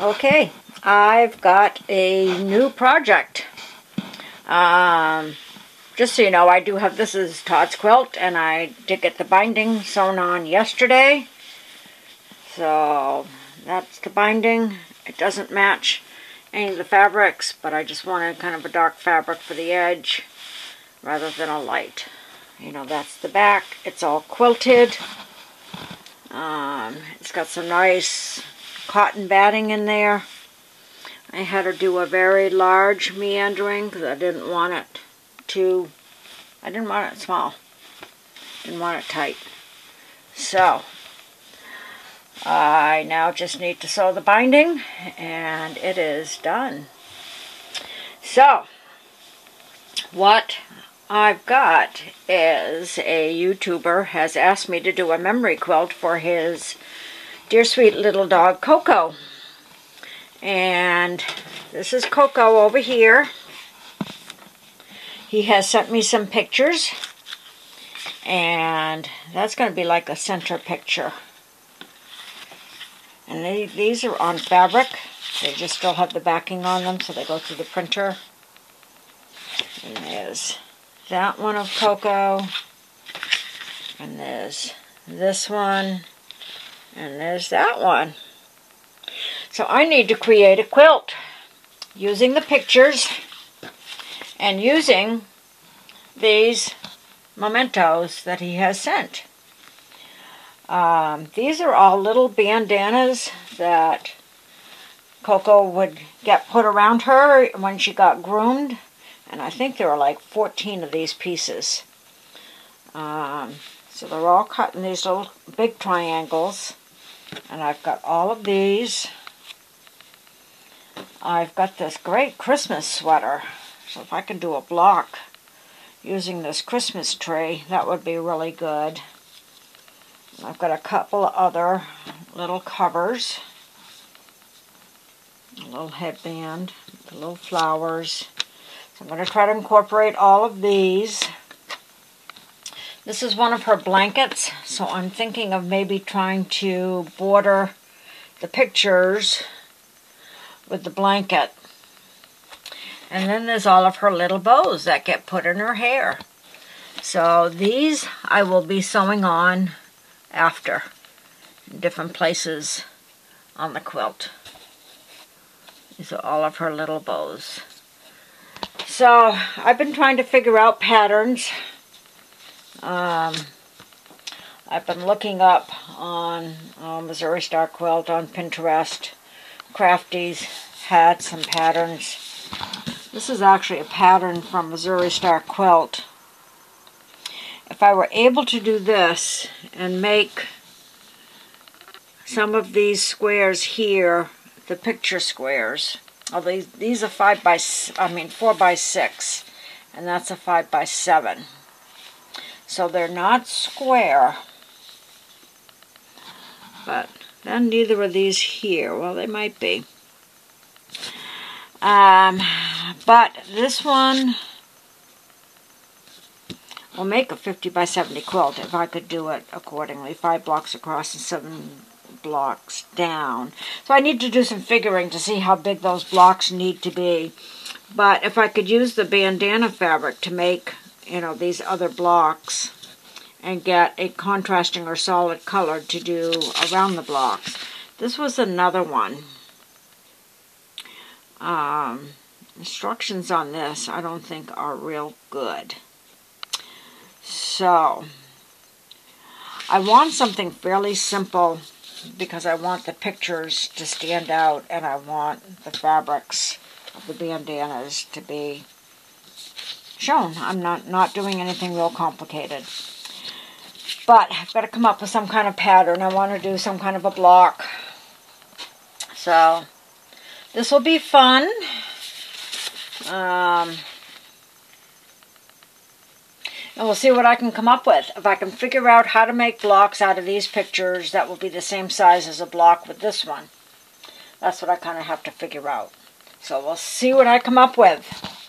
Okay, I've got a new project. Just so you know, I do have, this is Todd's quilt, and I did get the binding sewn on yesterday. So that's the binding. It doesn't match any of the fabrics, but I just wanted kind of a dark fabric for the edge rather than a light. You know, that's the back. It's all quilted. It's got some nice cotton batting in there. I had to do a very large meandering because I didn't want it small. Didn't want it tight. So I now just need to sew the binding and it is done. So what I've got is a YouTuber has asked me to do a memory quilt for his dear sweet little dog Coco. And this is Coco over here. He has sent me some pictures, and that's going to be like a center picture. And these are on fabric. They just still have the backing on them, so they go through the printer. And there's that one of Coco, and there's this one, and there's that one. So I need to create a quilt using the pictures and using these mementos that he has sent. These are all little bandanas that Coco would get put around her when she got groomed. And I think there are like 14 of these pieces. So they're all cut in these little big triangles. And I've got all of these. I've got this great Christmas sweater. So if I can do a block using this Christmas tree, that would be really good. I've got a couple of other little covers. A little headband, the little flowers. So I'm going to try to incorporate all of these. This is one of her blankets, so I'm thinking of maybe trying to border the pictures with the blanket. And then there's all of her little bows that get put in her hair. So these I will be sewing on after in different places on the quilt. These are all of her little bows. So I've been trying to figure out patterns. I've been looking up on Missouri Star Quilt on Pinterest. Crafties had some patterns. This is actually a pattern from Missouri Star Quilt. If I were able to do this and make some of these squares here, the picture squares, these are 4 by 6, and that's a 5 by 7. So they're not square, but then neither are these here. Well, they might be. But this one will make a 50 by 70 quilt if I could do it accordingly. 5 blocks across and 7 blocks down. So I need to do some figuring to see how big those blocks need to be. But if I could use the bandana fabric to make, you know, these other blocks and get a contrasting or solid color to do around the blocks. This was another one. Instructions on this I don't think are real good. So I want something fairly simple because I want the pictures to stand out and I want the fabrics of the bandanas to be shown. I'm not doing anything real complicated. But I've got to come up with some kind of pattern. I want to do some kind of a block. So this will be fun. And we'll see what I can come up with. If I can figure out how to make blocks out of these pictures that will be the same size as a block with this one. That's what I kind of have to figure out. So we'll see what I come up with.